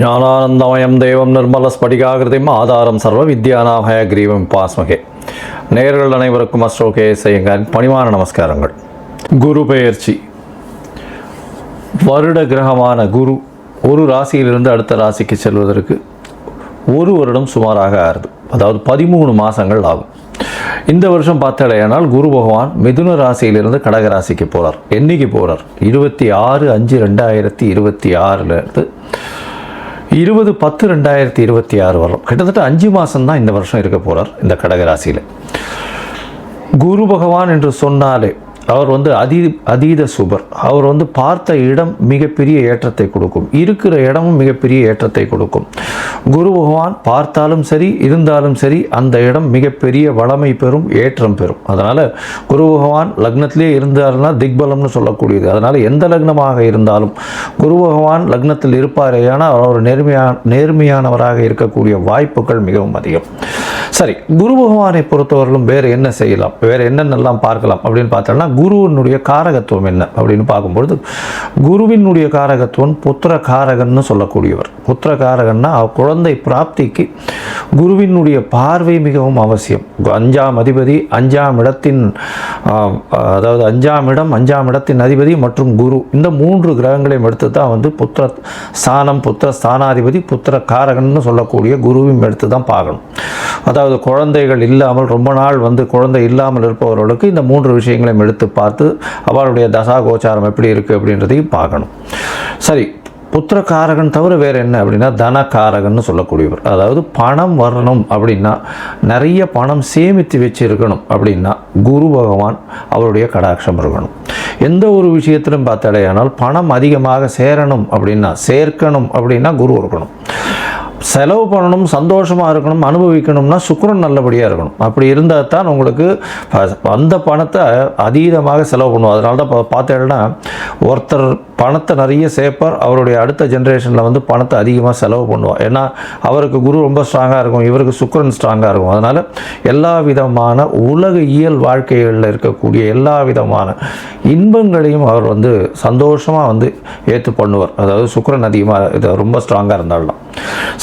ஞானானந்தமயம் தேவம் நிர்மலஸ்படிகாகிருதிம் ஆதாரம் சர்வ வித்யானாமய கிரீவம் பாஸ்மகே. நேயர்கள் அனைவருக்கும் அஸ்ட்ரோகே செய்யுங்கள் பணிவான நமஸ்காரங்கள். குரு பெயர்ச்சி. வருட கிரகமான குரு ஒரு ராசியிலிருந்து அடுத்த ராசிக்கு செல்வதற்கு ஒரு வருடம் சுமாராக ஆறுது. அதாவது 13 மாதங்கள் ஆகும். இந்த வருஷம் பார்த்தாலேயானால் குரு பகவான் மிதுன ராசியிலிருந்து கடக ராசிக்கு போகிறார். என்னைக்கு போகிறார்? 26/5/2026 20/10/2026 வரும். கிட்டத்தட்ட 5 மாதம்தான் இந்த வருஷம் இருக்க போகிறார் இந்த கடகராசியில். குரு பகவான் என்று சொன்னாலே அவர் அதீத சுபர். அவர் பார்த்த இடம் மிகப்பெரிய ஏற்றத்தை கொடுக்கும், இருக்கிற இடமும் மிகப்பெரிய ஏற்றத்தை கொடுக்கும். குரு பகவான் பார்த்தாலும் சரி இருந்தாலும் சரி அந்த இடம் மிகப்பெரிய வளமை பெறும், ஏற்றம் பெறும். அதனால் குரு பகவான் லக்னத்திலே இருந்தாருன்னா திக்பலம்னு சொல்லக்கூடியது. அதனால் எந்த லக்னமாக இருந்தாலும் குரு பகவான் லக்னத்தில் இருப்பாரேயான அவர் நேர்மையானவராக இருக்கக்கூடிய வாய்ப்புகள் மிகவும் அதிகம். சரி, குரு பகவானை பொறுத்தவரையிலும் வேறு என்ன செய்யலாம், வேறு என்னென்னலாம் பார்க்கலாம் அப்படின்னு பார்த்தோம்னா, குருவினுடைய காரகத்துவம் என்ன அப்படின்னு பார்க்கும்பொழுது, குருவினுடைய காரகத்துவம் புத்திர காரகன்னு சொல்லக்கூடியவர். புத்திர காரகன்னா குழந்தை பிராப்திக்கு குருவினுடைய பார்வை மிகவும் அவசியம். 5ஆம் அதிபதி 5ஆம் இடத்தின் அதாவது 5ஆம் இடம் 5ஆம் இடத்தின் அதிபதி மற்றும் குரு, இந்த 3 கிரகங்களையும் எடுத்து தான் புத்திர ஸ்தானம், புத்திர ஸ்தானாதிபதி, புத்திர காரகன்னு சொல்லக்கூடிய குருவையும் எடுத்து தான் பார்க்கணும். அதாவது குழந்தைகள் இல்லாமல் ரொம்ப நாள் குழந்தை இல்லாமல் இருப்பவர்களுக்கு இந்த 3 விஷயங்களையும் எடுத்து பார்த்து அவருடைய தசா கோச்சாரம் எப்படி இருக்குது அப்படின்றதையும் பார்க்கணும். சரி, புத்திரகாரகன் தவிர வேறு என்ன அப்படின்னா தனகாரகன்னு சொல்லக்கூடியவர். அதாவது பணம் வரணும் அப்படின்னா, நிறைய பணம் சேமித்து வச்சிருக்கணும் அப்படின்னா குரு பகவான் அவருடைய கடாட்சம் இருக்கணும். எந்த ஒரு விஷயத்திலும் பார்த்தாலேயானால் பணம் அதிகமாக சேர்க்கணும் அப்படின்னா குரு இருக்கணும். செலவு பண்ணணும், சந்தோஷமாக இருக்கணும், அனுபவிக்கணும்னா சுக்கிரன் நல்லபடியாக இருக்கணும். அப்படி இருந்தால் தான் உங்களுக்கு அந்த பணத்தை அதீதமாக செலவு பண்ணுவோம். அதனால தான் பார்த்தேன்னா ஒருத்தர் பணத்தை நிறைய சேர்ப்பார், அவருடைய அடுத்த ஜென்ரேஷனில் பணத்தை அதிகமாக செலவு பண்ணுவார். ஏன்னா அவருக்கு குரு ரொம்ப ஸ்ட்ராங்காக இருக்கும், இவருக்கு சுக்கிரன் ஸ்ட்ராங்காக இருக்கும். அதனால் எல்லா விதமான உலக இயல் வாழ்க்கைகளில் இருக்கக்கூடிய எல்லா விதமான இன்பங்களையும் அவர் சந்தோஷமாக ஏற்று பண்ணுவார். அதாவது சுக்கிரன் அதிகமாக இது ரொம்ப ஸ்ட்ராங்காக இருந்தாலும்.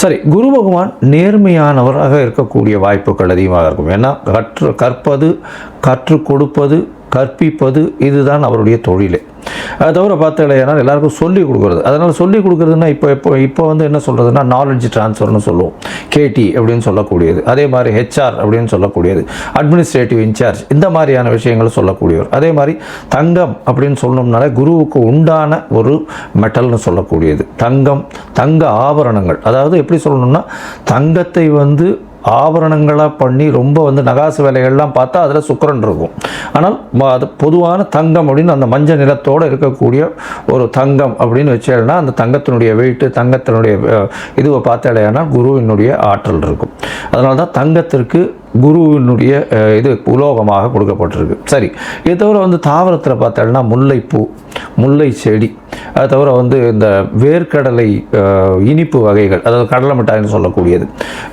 சரி, குரு பகவான் நேர்மையானவராக இருக்கக்கூடிய வாய்ப்புகள் அதிகமாக இருக்கும். ஏன்னா கற்பது, கற்றுக் கொடுப்பது, கற்பிப்பது இதுதான் அவருடைய தொழிலே. அதை தவிர பார்த்தாலேனால் எல்லாருக்கும் சொல்லிக் கொடுக்குறது. அதனால் சொல்லிக் கொடுக்குறதுன்னா இப்போ என்ன சொல்கிறதுனா நாலேஜ் ட்ரான்ஸ்ஃபர்னு சொல்லுவோம், கேடி அப்படின்னு சொல்லக்கூடியது. அதே மாதிரி ஹெச்ஆர் அப்படின்னு சொல்லக்கூடியது, அட்மினிஸ்ட்ரேட்டிவ் இன்சார்ஜ், இந்த மாதிரியான விஷயங்கள் சொல்லக்கூடியவர். அதே மாதிரி தங்கம் அப்படின்னு சொல்லணும்னாலே குருவுக்கு உண்டான ஒரு மெட்டல்னு சொல்லக்கூடியது தங்கம், தங்க ஆபரணங்கள். அதாவது எப்படி சொல்லணும்னா தங்கத்தை ஆபரணங்களாக பண்ணி ரொம்ப நகாசு வேலைகள்லாம் பார்த்தா அதில் சுக்கிரன் இருக்கும். ஆனால் அது பொதுவான தங்கம் அப்படின்னு அந்த மஞ்சள் நிறத்தோடு இருக்கக்கூடிய ஒரு தங்கம் அப்படின்னு வச்சேன்னா அந்த தங்கத்தினுடைய வெயிட்டு, தங்கத்தினுடைய இதுவை பார்த்தாலேனா குருவினுடைய ஆற்றல் இருக்கும். அதனால தான் தங்கத்திற்கு குருவினுடைய இது உலோகமாக கொடுக்கப்பட்டிருக்கு. சரி, இதை தவிர தாவரத்தில் பார்த்தோம்னா முல்லைப்பூ, முல்லை செடி, அது தவிர இந்த வேர்க்கடலை இனிப்பு வகைகள், அதாவது கடலை மிட்டாய்னு சொல்லக்கூடியது,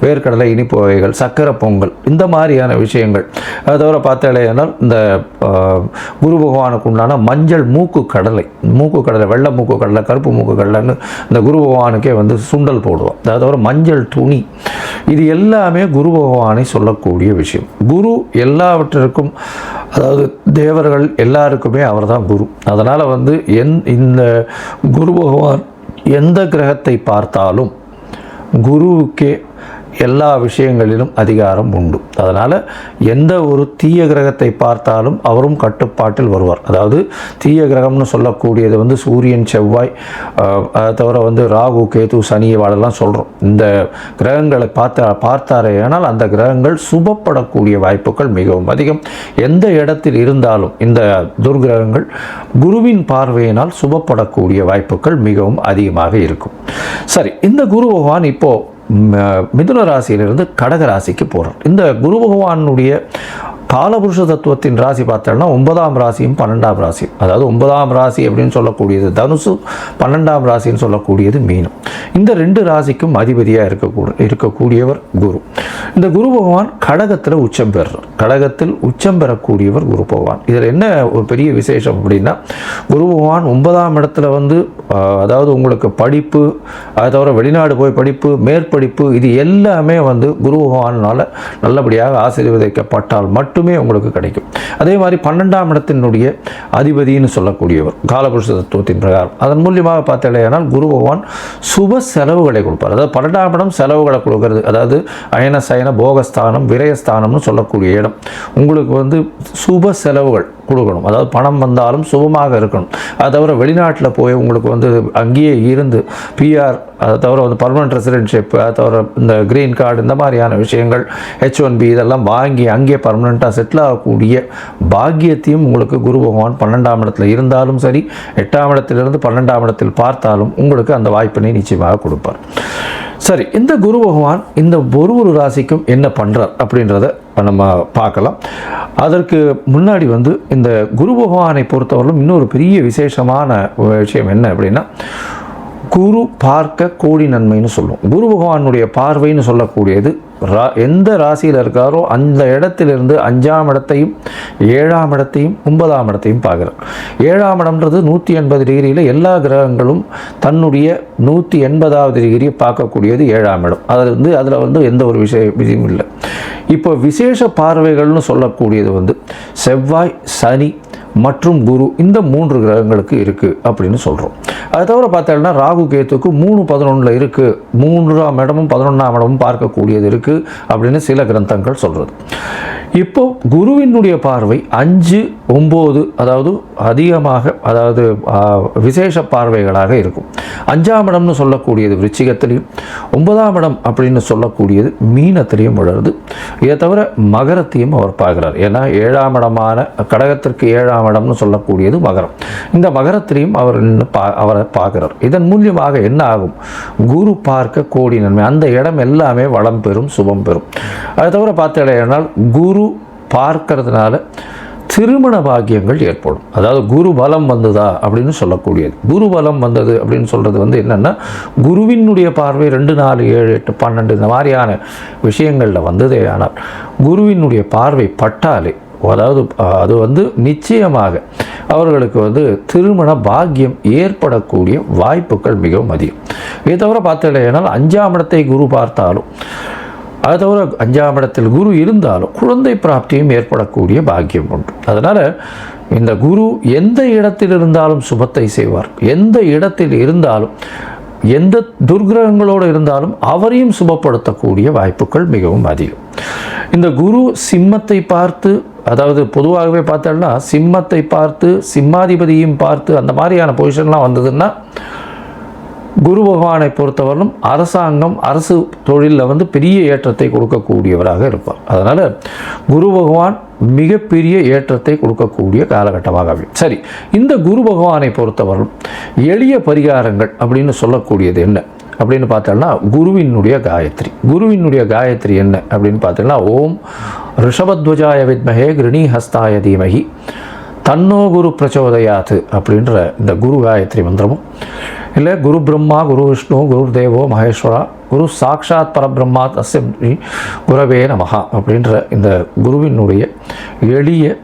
வேர்க்கடலை இனிப்பு வகைகள், சக்கரை பொங்கல், இந்த மாதிரியான விஷயங்கள். அது தவிர பார்த்தாலேனால் இந்த குரு பகவானுக்கு உண்டான மஞ்சள் மூக்கு கடலை, வெள்ளை மூக்கு கடலை, கருப்பு மூக்கு கடலைன்னு இந்த குரு பகவானுக்கே சுண்டல் போடுவோம். அது தவிர மஞ்சள் துணி, இது எல்லாமே குரு பகவானை சொல்லக்கூடிய விஷயம். குரு எல்லாவற்றிற்கும், அதாவது தேவர்கள் எல்லாருக்குமே அவர் தான் குரு. அதனால் இந்த குரு பகவான் எந்த கிரகத்தை பார்த்தாலும் குருவுக்கே எல்லா விஷயங்களிலும் அதிகாரம் உண்டு. அதனால் எந்த ஒரு தீய கிரகத்தை பார்த்தாலும் அவரும் கட்டுப்பாட்டில் வருவார். அதாவது தீய கிரகம்னு சொல்லக்கூடியது சூரியன், செவ்வாய், அதை தவிர ராகு, கேது, சனி, வாழெல்லாம் சொல்கிறோம். இந்த கிரகங்களை பார்த்தாரே ஆனால் அந்த கிரகங்கள் சுபப்படக்கூடிய வாய்ப்புகள் மிகவும் அதிகம். எந்த இடத்தில் இருந்தாலும் இந்த துர்கிரகங்கள் குருவின் பார்வையினால் சுபப்படக்கூடிய வாய்ப்புகள் மிகவும் அதிகமாக இருக்கும். சரி, இந்த குரு பகவான் இப்போது மிதுன ராசியிலிருந்து கடக ராசிக்கு போகிறார். இந்த குரு பகவானுடைய காலபுருஷ தத்துவத்தின் ராசி பார்த்தோம்னா 9ஆம் ராசியும் 12ஆம் ராசியும், அதாவது 9ஆம் ராசி அப்படின்னு சொல்லக்கூடியது தனுசு, 12ஆம் ராசின்னு சொல்லக்கூடியது மீனம். இந்த 2 ராசிக்கும் அதிபதியாக இருக்கக்கூடியவர் குரு. இந்த குரு பகவான் கடகத்தில் உச்சம் பெறுறார். கடகத்தில் உச்சம் பெறக்கூடியவர் குரு பகவான். இதில் என்ன ஒரு பெரிய விசேஷம் அப்படின்னா, குரு பகவான் 9ஆம் இடத்துல வந்து அதாவது உங்களுக்கு படிப்பு, அதை தவிர வெளிநாடு போய் படிப்பு, மேற்படிப்பு, இது எல்லாமே வந்து குரு பகவானால் நல்லபடியாக ஆசீர்வதிக்கப்பட்டால் மட்டுமே உங்களுக்கு கிடைக்கும். அதே மாதிரி 12ஆம் இடத்தினுடைய அதிபதினு சொல்லக்கூடியவர் காலபுருஷ தத்துவத்தின் பிரகாரம், அதன் மூலியமாக பார்த்தேனால் குரு பகவான் சுப செலவுகளை கொடுப்பார். அதாவது 12ஆம் இடம் செலவுகளை கொடுக்கறது, அதாவது அயன சயன போகஸ்தானம் விரயஸ்தானம்னு சொல்லக்கூடிய இடம். உங்களுக்கு வந்து சுப செலவுகள் கொடுக்கணும், அதாவது பணம் வந்தாலும் சுபமாக இருக்கணும். அதை தவிர வெளிநாட்டில் போய் உங்களுக்கு வந்து அங்கேயே இருந்து பிஆர், அதை தவிர வந்து பர்மனெண்ட் ரெசிடென்ட்ஷிப், அதை தவிர இந்த க்ரீன் கார்டு, இந்த மாதிரியான விஷயங்கள், H1B இதெல்லாம் வாங்கி அங்கேயே பர்மனெண்ட்டாக செட்டில் ஆகக்கூடிய பாக்கியத்தையும் உங்களுக்கு குரு பகவான் 12ஆம் இடத்துல இருந்தாலும் சரி, 8ஆம் இடத்திலிருந்து 12ஆம் இடத்தில் பார்த்தாலும் உங்களுக்கு அந்த வாய்ப்பினை நிச்சயமாக கொடுப்பார். சரி, இந்த குரு பகவான் இந்த ஒரு ராசிக்கும் என்ன பண்ணுறார் அப்படின்றத நம்ம பார்க்கலாம். அதற்கு முன்னாடி வந்து இந்த குரு பகவானை பொறுத்தவரையிலும் இன்னொரு பெரிய விசேஷமான விஷயம் என்ன அப்படின்னா, குரு பார்க்க கோடி நன்மைன்னு சொல்லுவோம். குரு பகவானுடைய பார்வைன்னு சொல்லக்கூடியது எந்த ராசியில் இருக்காரோ அந்த இடத்திலிருந்து 5ஆம் இடத்தையும் 7ஆம் இடத்தையும் 9ஆம் இடத்தையும் பார்க்குறார். 7ஆம் இடம்ன்றது 180 டிகிரியில் எல்லா கிரகங்களும் தன்னுடைய 180வது டிகிரியை பார்க்கக்கூடியது 7ஆம் இடம். அதில் வந்து எந்த ஒரு விஷயம் இல்லை. இப்போ விசேஷ பார்வைகள்னு சொல்லக்கூடியது வந்து செவ்வாய், சனி மற்றும் குரு, இந்த 3 கிரகங்களுக்கு இருக்குது அப்படின்னு சொல்கிறோம். அதை தவிர பார்த்தோம்னா ராகு கேத்துக்கு 3-11 இருக்குது, 3ஆம் இடமும் 11ஆம் இடமும் பார்க்கக்கூடியது இருக்குது அப்படின்னு சில கிரந்தங்கள் சொல்கிறது. இப்போ குருவினுடைய பார்வை 5-9, அதாவது அதிகமாக, அதாவது விசேஷ பார்வைகளாக இருக்கும். 5ஆம் இடம்னு சொல்லக்கூடியது விருச்சிகத்திலையும், 9ஆம் இடம் அப்படின்னு சொல்லக்கூடியது மீனத்திலையும் விழுறது. இதை தவிர மகரத்தையும் அவர் பார்க்குறார். ஏன்னா 7ஆம் இடமான கடகத்திற்கு 7ஆம் இடம்னு சொல்லக்கூடியது மகரம். இந்த மகரத்திலையும் அவரை பார்க்குறார். இதன் மூலியமாக என்ன ஆகும்? குரு பார்க்க கோடி நன்மை, அந்த இடம் எல்லாமே வளம் பெறும், சுபம் பெறும். அதை தவிர பார்த்தேனால் குரு பார்க்கறதுனால திருமண பாக்கியங்கள் ஏற்படும். அதாவது குரு பலம் வந்ததா அப்படின்னு சொல்லக்கூடியது. குரு பலம் வந்தது அப்படின்னு சொல்கிறது வந்து என்னென்னா, குருவினுடைய பார்வை 2, 4, 7, 8, 12 இந்த மாதிரியான விஷயங்களில் வந்ததே. ஆனால் குருவினுடைய பார்வை பட்டாலே, அதாவது அது வந்து நிச்சயமாக அவர்களுக்கு வந்து திருமண பாக்கியம் ஏற்படக்கூடிய வாய்ப்புகள் மிகவும் அதிகம். இதை தவிர பார்த்தேனால் 5ஆம் இடத்தை குரு பார்த்தாலும், அதை தவிர 5ஆம் இடத்தில் குரு இருந்தாலும் குழந்தை பிராப்தியும் ஏற்படக்கூடிய பாக்கியம் உண்டு. அதனால் இந்த குரு எந்த இடத்தில் இருந்தாலும் சுபத்தை செய்வார். எந்த இடத்தில் இருந்தாலும், எந்த துர்கிரகங்களோடு இருந்தாலும் அவரையும் சுபப்படுத்தக்கூடிய வாய்ப்புகள் மிகவும் அதிகம். இந்த குரு சிம்மத்தை பார்த்து, அதாவது பொதுவாகவே பார்த்தோம்னா சிம்மத்தை பார்த்து, சிம்மாதிபதியும் பார்த்து, அந்த மாதிரியான பொசிஷன்லாம் வந்ததுன்னா குரு பகவானை பொறுத்தவரையிலும் அரசாங்கம், அரசு தொழிலில் வந்து பெரிய ஏற்றத்தை கொடுக்கக்கூடியவராக இருப்பார். அதனால் குரு பகவான் மிகப்பெரிய ஏற்றத்தை கொடுக்கக்கூடிய காலகட்டமாக அமையும். சரி, இந்த குரு பகவானை பொறுத்தவரையிலும் எளிய பரிகாரங்கள் அப்படின்னு சொல்லக்கூடியது என்ன அப்படின்னு பார்த்தோம்னா, குருவினுடைய காயத்ரி. குருவினுடைய காயத்ரி என்ன அப்படின்னு பார்த்தோம்னா, ஓம் ரிஷபத்வஜாய வித்மஹே கிருணி ஹஸ்தாய தீமஹி தன்னோ குரு பிரச்சோதயாத் அப்படின்ற இந்த குரு காயத்ரி மந்திரமும், இல்லை குரு பிரம்மா குரு விஷ்ணு குரு தேவோ மகேஸ்வரா குரு சாக்ஷாத் பரபிரம்மா தஸ்மை குரவே நமஹா அப்படின்ற இந்த குருவினுடைய எளிய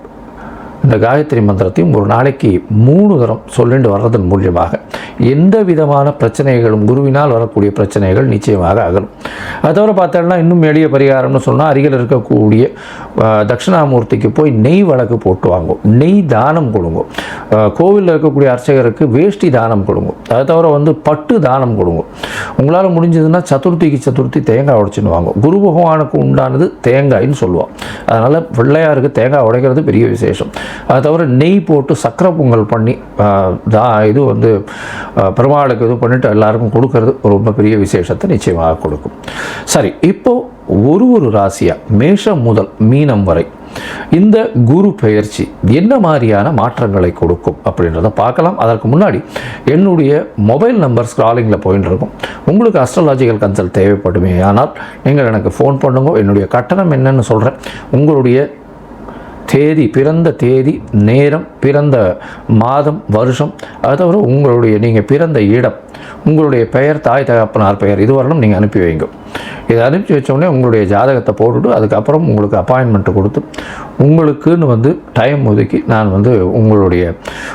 இந்த காயத்ரி மந்திரத்தையும் ஒரு நாளைக்கு 3 தரம் சொல்லிட்டு வர்றதன் மூலியமாக எந்த விதமான பிரச்சனைகளும், குருவினால் வரக்கூடிய பிரச்சனைகள் நிச்சயமாக அகலும். அதை தவிர பார்த்தோம்னா இன்னும் எளிய பரிகாரம்னு சொன்னால், அருகில் இருக்கக்கூடிய தட்சிணாமூர்த்திக்கு போய் நெய் வழக்கு போட்டு வாங்கும், நெய் தானம் கொடுங்க. கோவிலில் இருக்கக்கூடிய அர்ச்சகருக்கு வேஷ்டி தானம் கொடுங்க. அதை தவிர வந்து பட்டு தானம் கொடுங்க. உங்களால் முடிஞ்சதுன்னா சதுர்த்தி தேங்காய் உடைச்சின்னு வாங்கும். குரு பகவானுக்கு உண்டானது தேங்காய்ன்னு சொல்லுவோம். அதனால் பிள்ளையாருக்கு தேங்காய் உடைக்கிறது பெரிய விசேஷம். அதை தவிர நெய் போட்டு சக்கரை பொங்கல் பண்ணி இது வந்து பெருமாளுக்கு இது பண்ணிட்டு எல்லாருக்கும் கொடுக்கறது ரொம்ப பெரிய விசேஷத்தை நிச்சயமாக கொடுக்கும். சரி, இப்போது ஒரு ராசியாக மேஷம் முதல் மீனம் வரை இந்த குரு பெயர்ச்சி என்ன மாதிரியான மாற்றங்களை கொடுக்கும் அப்படின்றத பார்க்கலாம். அதற்கு முன்னாடி என்னுடைய மொபைல் நம்பர் ஸ்க்ராலிங்கில் போயின்னு இருக்கும். உங்களுக்கு அஸ்ட்ராலாஜிக்கல் கன்சல்ட் தேவைப்படுமே ஆனால் நீங்கள் எனக்கு ஃபோன் பண்ணுங்க. என்னுடைய கட்டணம் என்னன்னு சொல்கிறேன். உங்களுடைய தேதி, பிறந்த தேதி, நேரம், பிறந்த மாதம், வருஷம், அது தவிர உங்களுடைய நீங்கள் பிறந்த இடம், உங்களுடைய பெயர், தாய் தகப்பனார் பெயர், இது வரணும் நீங்கள் அனுப்பி வைங்க. இதை அனுப்பி வச்சோடனே உங்களுடைய ஜாதகத்தை போட்டுவிட்டு அதுக்கப்புறம் உங்களுக்கு அப்பாயின்மெண்ட்டு கொடுத்து உங்களுக்குன்னு வந்து டைம் ஒதுக்கி நான் வந்து உங்களுடைய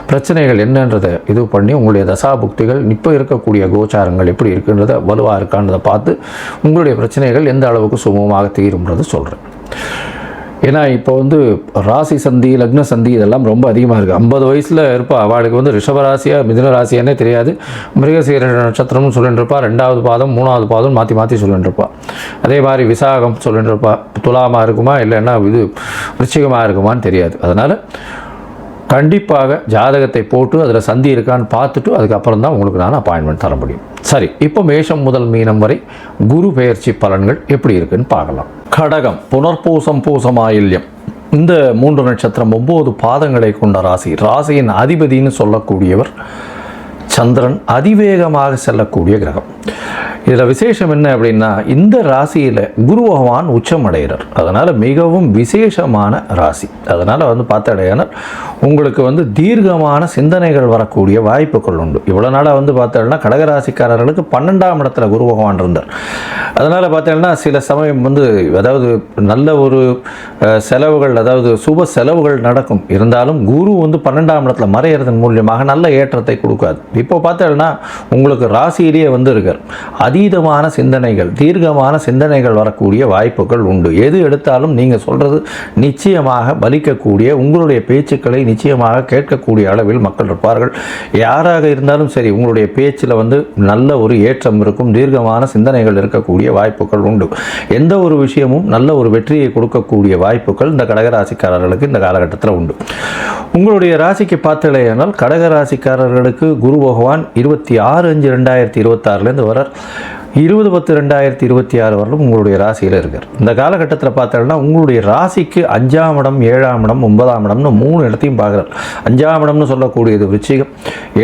பிரச்சனைகள் என்னன்றதை இது பண்ணி உங்களுடைய தசாபுக்திகள் இப்போ இருக்கக்கூடிய கோச்சாரங்கள் எப்படி இருக்குன்றதை வலுவாக இருக்கான்றதை பார்த்து உங்களுடைய பிரச்சனைகள் எந்த அளவுக்கு சுமூகமாக தீரும்ன்றதை சொல்கிறேன். ஏன்னா இப்போ வந்து ராசி சந்தி, லக்ன சந்தி இதெல்லாம் ரொம்ப அதிகமாக இருக்குது. 50 வயசில் இருப்பா, அவளுக்கு வந்து ரிஷபராசியாக மிதுன ராசியானே தெரியாது. மிருகசீர நட்சத்திரம்னு சொல்லிட்டு இருப்பா, 2வது பாதம் 3வது பாதம் மாற்றி மாற்றி சொல்லிட்டு இருப்பா. அதே மாதிரி விசாகம் சொல்லிட்டு இருப்பா, துலாமாக இருக்குமா இல்லைன்னா இது விருச்சிகமாக இருக்குமான்னு தெரியாது. அதனால் கண்டிப்பாக ஜாதகத்தை போட்டு அதில் சந்தி இருக்கான்னு பார்த்துட்டு அதுக்கப்புறம் தான் உங்களுக்கு நான் அப்பாயின்மெண்ட் தர முடியும். சரி, இப்போ மேஷம் முதல் மீனம் வரை குரு பெயர்ச்சி பலன்கள் எப்படி இருக்குன்னு பார்க்கலாம். கடகம், புனர்பூசம், பூசம், ஆயில்யம், இந்த 3 நட்சத்திரம் 9 பாதங்களை கொண்ட ராசி. ராசியின் அதிபதினு சொல்லக்கூடியவர் சந்திரன், அதிவேகமாக செல்லக்கூடிய கிரகம். இதில் விசேஷம் என்ன அப்படின்னா, இந்த ராசியில் குரு பகவான் உச்சம் அடைகிறார். அதனால் மிகவும் விசேஷமான ராசி. அதனால் வந்து பார்த்தடையானால் உங்களுக்கு வந்து தீர்க்கமான சிந்தனைகள் வரக்கூடிய வாய்ப்புகள் உண்டு. இவ்வளோ நாளாக வந்து பார்த்தோம்னா கடகராசிக்காரர்களுக்கு 12ஆம் இடத்துல குரு பகவான் இருந்தார். அதனால் பார்த்தோம்னா சில சமயம் வந்து அதாவது நல்ல ஒரு செலவுகள், அதாவது சுப செலவுகள் நடக்கும். இருந்தாலும் குரு வந்து 12ஆம் இடத்துல மறையிறதன் மூலியமாக நல்ல ஏற்றத்தை கொடுக்காது. இப்போ பார்த்தோம்னா உங்களுக்கு ராசியிலேயே வந்து இருக்கார். அதீதமான சிந்தனைகள், தீர்க்கமான சிந்தனைகள் வரக்கூடிய வாய்ப்புகள் உண்டு. எது எடுத்தாலும் நீங்கள் சொல்கிறது நிச்சயமாக பலிக்கக்கூடிய, உங்களுடைய பேச்சுக்களை நிச்சயமாக கேட்கக்கூடிய அளவில் மக்கள் இருப்பார்கள். யாராக இருந்தாலும் சரி, உங்களுடைய பேச்சில் வந்து நல்ல ஒரு ஏற்றம் இருக்கும், தீர்க்கமான சிந்தனைகள் இருக்கக்கூடிய வாய்ப்புகள் உண்டு. எந்த ஒரு விஷயமும் நல்ல ஒரு வெற்றியை கொடுக்கக்கூடிய வாய்ப்புகள் இந்த கடகராசிக்காரர்களுக்கு இந்த காலகட்டத்தில் உண்டு. உங்களுடைய ராசிக்கு பார்த்தலையானால் கடகராசிக்காரர்களுக்கு குரு பகவான் 26/5/2026 வர 20/10/2026 வரலும் உங்களுடைய ராசியில் இருக்கார். இந்த காலகட்டத்தில் பார்த்தோம்னா உங்களுடைய ராசிக்கு 5ஆம் இடம், 7ஆம் இடம், 9ஆம் இடம்னு 3 இடத்தையும் பார்க்குறார். 5ஆம் இடம்னு சொல்லக்கூடியது விருச்சிகம்,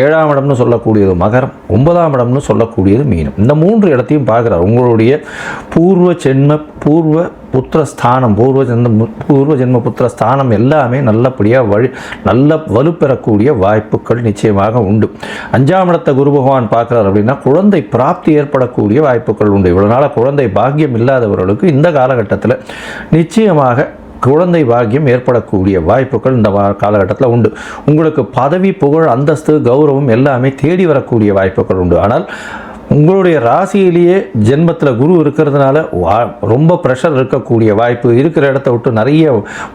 7ஆம் இடம்னு சொல்லக்கூடியது மகரம், 9ஆம் இடம்னு சொல்லக்கூடியது மீனம். இந்த 3 இடத்தையும் பார்க்குறார். உங்களுடைய பூர்வ புத்திரஸ்தானம், பூர்வ ஜென்ம புத்திரஸ்தானம் எல்லாமே நல்லபடியாக நல்ல வலுப்பெறக்கூடிய வாய்ப்புகள் நிச்சயமாக உண்டு. 5ஆம் இடத்தை குரு பகவான் பார்க்குறார் அப்படின்னா குழந்தை பிராப்தி ஏற்படக்கூடிய வாய்ப்புகள் உண்டு. இவ்வளோ நாளாக குழந்தை பாக்கியம் இல்லாதவர்களுக்கு இந்த காலகட்டத்தில் நிச்சயமாக குழந்தை பாக்கியம் ஏற்படக்கூடிய வாய்ப்புகள் இந்த காலகட்டத்தில் உண்டு. உங்களுக்கு பதவி, புகழ், அந்தஸ்து, கௌரவம் எல்லாமே தேடி வரக்கூடிய வாய்ப்புகள் உண்டு. ஆனால் உங்களுடைய ராசியிலேயே ஜென்மத்தில் குரு இருக்கிறதுனால ரொம்ப ப்ரெஷர் இருக்கக்கூடிய வாய்ப்பு, இருக்கிற இடத்த விட்டு நிறைய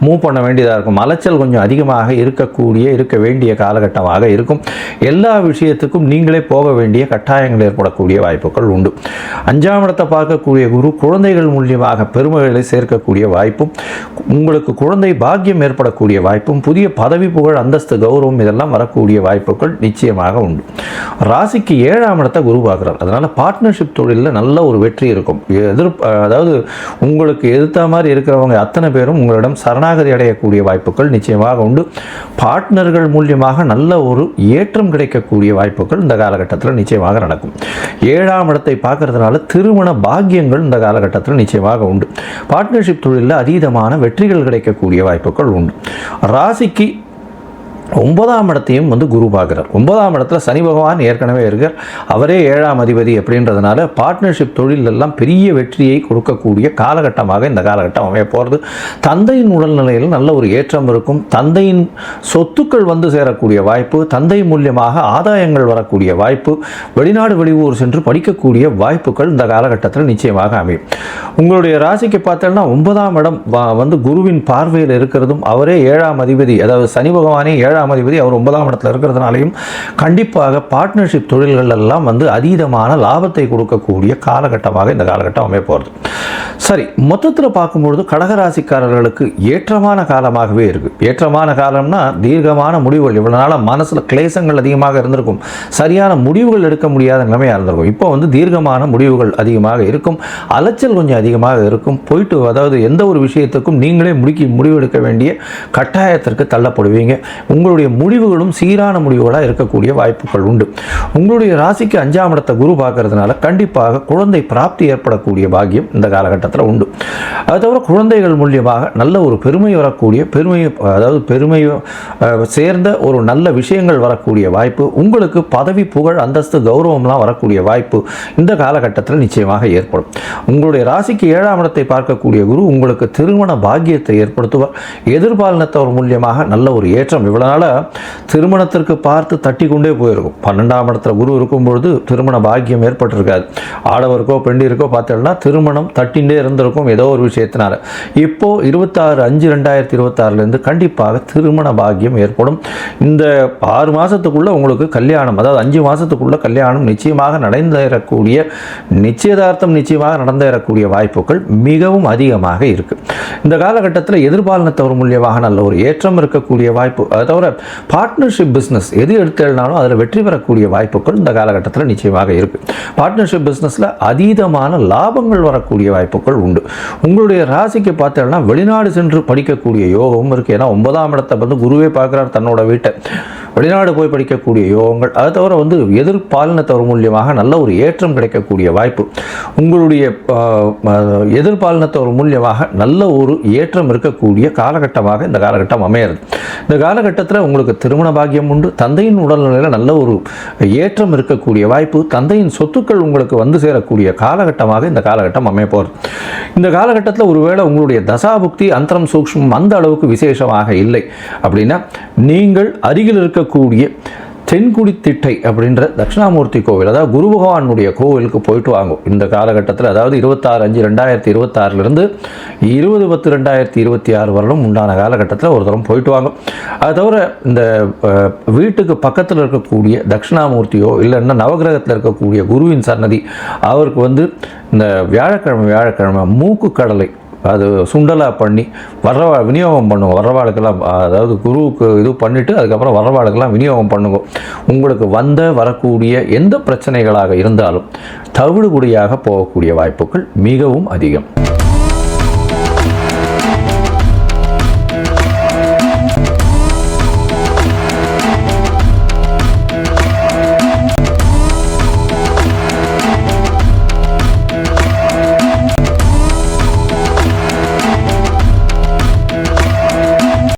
மூவ் பண்ண வேண்டியதாக இருக்கும். அலைச்சல் கொஞ்சம் அதிகமாக இருக்க வேண்டிய காலகட்டமாக இருக்கும். எல்லா விஷயத்துக்கும் நீங்களே போக வேண்டிய கட்டாயங்கள் ஏற்படக்கூடிய வாய்ப்புகள் உண்டு. 5ஆம் இடத்தை பார்க்கக்கூடிய குரு குழந்தைகள் மூலியமாக பெருமைகளை சேர்க்கக்கூடிய வாய்ப்பும், உங்களுக்கு குழந்தை பாக்கியம் ஏற்படக்கூடிய வாய்ப்பும், புதிய பதவி, புகழ், அந்தஸ்து, கௌரவம் இதெல்லாம் வரக்கூடிய வாய்ப்புகள் நிச்சயமாக உண்டு. ராசிக்கு 7ஆம் இடத்தை குரு பார்க்குறார். அதனால் பார்ட்னர்ஷிப் தொழிலில் நல்ல ஒரு வெற்றி இருக்கும். அதாவது உங்களுக்கு எதிர்த்த மாதிரி இருக்கிறவங்க அத்தனை பேரும் உங்களிடம் சரணாகதி அடையக்கூடிய வாய்ப்புகள் நிச்சயமாக உண்டு. பார்ட்னர்கள் மூலியமாக நல்ல ஒரு ஏற்றம் கிடைக்கக்கூடிய வாய்ப்புகள் இந்த காலகட்டத்தில் நிச்சயமாக நடக்கும். 7ஆம் இடத்தை பார்க்கறதுனால திருமண பாக்கியங்கள் இந்த காலகட்டத்தில் நிச்சயமாக உண்டு. பார்ட்னர்ஷிப் தொழிலில் அதீதமான வெற்றிகள் கிடைக்கக்கூடிய வாய்ப்புகள் உண்டு. ராசிக்கு 9ஆம் இடத்தையும் வந்து குரு பார்க்குறார். 9ஆம் இடத்துல சனி பகவான் ஏற்கனவே இருக்கார். அவரே 7ஆம் அதிபதி அப்படின்றதுனால பார்ட்னர்ஷிப் தொழிலெல்லாம் பெரிய வெற்றியை கொடுக்கக்கூடிய காலகட்டமாக இந்த காலகட்டம் அமைய போகிறது. தந்தையின் உடல்நிலையில் நல்ல ஒரு ஏற்றம் இருக்கும். தந்தையின் சொத்துக்கள் வந்து சேரக்கூடிய வாய்ப்பு, தந்தை மூலியமாக ஆதாயங்கள் வரக்கூடிய வாய்ப்பு, வெளிநாடு வெளியூர் சென்று படிக்கக்கூடிய வாய்ப்புகள் இந்த காலகட்டத்தில் நிச்சயமாக அமையும். உங்களுடைய ராசிக்கு பார்த்தோம்னா 9ஆம் இடம் வந்து குருவின் பார்வையில் இருக்கிறதும், அவரே 7ஆம் அதிபதி, அதாவது சனி பகவானே 7ஆம் அதிபதி, அவர் 9ஆம் இடத்துல இருக்கிறதுனாலையும் கண்டிப்பாக பார்ட்னர்ஷிப் தொழில்கள் எல்லாம் வந்து அதீதமான லாபத்தை கொடுக்கக்கூடிய காலகட்டமாக இந்த காலகட்டம் அமைய போகிறது. சரி, மொத்தத்தில் பார்க்கும்பொழுது கடகராசிக்காரர்களுக்கு ஏற்றமான காலமாகவே இருக்குது. ஏற்றமான காலம்னா தீர்க்கமான முடிவுகள். இவ்வளோ நாளாக மனசில் கிளேசங்கள் அதிகமாக இருந்திருக்கும், சரியான முடிவுகள் எடுக்க முடியாத நிலைமையாக இருந்திருக்கும். இப்போ வந்து தீர்க்கமான முடிவுகள் அதிகமாக இருக்கும், அலைச்சல் கொஞ்சம் அதிகமாக இருக்கும். அதாவது எந்த ஒரு விஷயத்துக்கும் நீங்களே முடிவெடுக்க வேண்டிய கட்டாயத்திற்கு தள்ளப்படுவீங்க. உங்களுடைய உங்களுடைய முடிவுகளும் சீரான முடிவுகளாக இருக்கக்கூடிய வாய்ப்புகள் உண்டு. உங்களுடைய ராசிக்கு 5ஆம் இடத்தை குரு பார்க்கறதுனால கண்டிப்பாக குழந்தை பிராப்தி ஏற்படக்கூடிய பாக்கியம் இந்த காலகட்டத்தில் உண்டு. அது தவிர குழந்தைகள் மூலியமாக நல்ல ஒரு பெருமை வரக்கூடிய பெருமை சேர்ந்த ஒரு நல்ல விஷயங்கள் வரக்கூடிய வாய்ப்பு, உங்களுக்கு பதவி புகழ் அந்தஸ்து கௌரவம்லாம் வரக்கூடிய வாய்ப்பு இந்த காலகட்டத்தில் நிச்சயமாக ஏற்படும். உங்களுடைய ராசிக்கு 7ஆம் இடத்தை பார்க்கக்கூடிய குரு உங்களுக்கு திருமண பாக்கியத்தை ஏற்படுத்துவார். எதிர்பாலினத்தவர் மூலியமாக நல்ல ஒரு ஏற்றம். இவ்வளவு நாளாக திருமணத்திற்கு பார்த்து தட்டி கொண்டே போயிருக்கும். 12ஆம் இடத்துல குரு இருக்கும்பொழுது திருமண பாக்கியம் ஏற்பட்டிருக்காது. ஆடவருக்கோ பெண்டிற்கோ பார்த்தோம்னா திருமணம் தட்டின்றே இருந்திருக்கும் ஏதோ ஒரு விஷயத்தினால. இப்போ 26/5/2026 கண்டிப்பாக திருமண பாக்கியம் ஏற்படும். இந்த 6 மாதத்துக்குள்ள உங்களுக்கு கல்யாணம், அதாவது 5 மாதத்துக்குள்ள கல்யாணம் நிச்சயமாக நடந்தேறக்கூடிய, நிச்சயதார்த்தம் நிச்சயமாக நடந்தேறக்கூடிய வாய்ப்புகள் மிகவும் அதிகமாக இருக்கு. இந்த காலகட்டத்தில் எதிர்பாலினத்தவர் மூலியமாக நல்ல ஒரு ஏற்றம் இருக்கக்கூடிய வாய்ப்பு. அதை தவிர பார்ட்னர்ஷிப் பிஸ்னஸ் எது எடுத்தாலும் அதில் வெற்றி பெறக்கூடிய வாய்ப்புகள் இந்த காலகட்டத்தில் நிச்சயமாக இருக்கு. பார்ட்னர்ஷிப் பிஸ்னஸில் அதீதமான லாபங்கள் வரக்கூடிய வாய்ப்புகள் உண்டு. உங்களுடைய ராசிக்கு பார்த்தோம்னா வெளிநாடு சென்று படிக்கக்கூடிய யோகமும் இருக்கு. ஏன்னா 9ஆம் இடத்தை குருவே பார்க்குறார் தன்னோட வீட்டை. வெளிநாடு போய் படிக்கக்கூடிய யோகங்கள். அதை தவிர எதிர்பாலினத்தவர் மூலியமாக நல்ல ஒரு ஏற்றம் கிடைக்கக்கூடிய வாய்ப்பு. உங்களுடைய எதிர்பாலினத்தவர் மூலியமாக நல்ல ஒரு ஏற்றம் இருக்கக்கூடிய காலகட்டமாக இந்த காலகட்டம் அமையிறது. இந்த காலகட்டத்தில் உங்களுக்கு திருமண பாக்கியம் உண்டு. தந்தையின் உடல்நிலையில் நல்ல ஒரு ஏற்றம் இருக்கக்கூடிய வாய்ப்பு. தந்தையின் சொத்துக்கள் உங்களுக்கு வந்து சேரக்கூடிய காலகட்டமாக இந்த காலகட்டம் அமைய போகிறது. இந்த காலகட்டத்தில் ஒருவேளை உங்களுடைய தசாபுக்தி அந்தரம் சூக்ஷ்மம் அந்த அளவுக்கு விசேஷமாக இல்லை அப்படின்னா, நீங்கள் அருகில் இருக்கக்கூடிய தென்குடி திட்டை அப்படின்ற தட்சிணாமூர்த்தி கோவில், அதாவது குரு பகவானுடைய கோவிலுக்கு போயிட்டு வாங்கும் இந்த காலகட்டத்தில். அதாவது 26/5/2026 20/10/2026 வருடம் உண்டான காலகட்டத்தில் ஒரு தரம் போயிட்டு வாங்க. அது தவிர இந்த வீட்டுக்கு பக்கத்தில் இருக்கக்கூடிய தட்சிணாமூர்த்தியோ இல்லைன்னா நவகிரகத்தில் இருக்கக்கூடிய குருவின் சன்னதி, அவருக்கு இந்த வியாழக்கிழமை மூக்கு கடலை அது சுண்டலாக பண்ணி விநியோகம் பண்ணுங்க. வர்றவாளுக்கெல்லாம், அதாவது குருவுக்கு இது பண்ணிவிட்டு அதுக்கப்புறம் வர்றவாளுக்கெல்லாம் விநியோகம் பண்ணுங்க. உங்களுக்கு வரக்கூடிய எந்த பிரச்சனைகளாக இருந்தாலும் தவிடுபடியாக போகக்கூடிய வாய்ப்புகள் மிகவும் அதிகம்.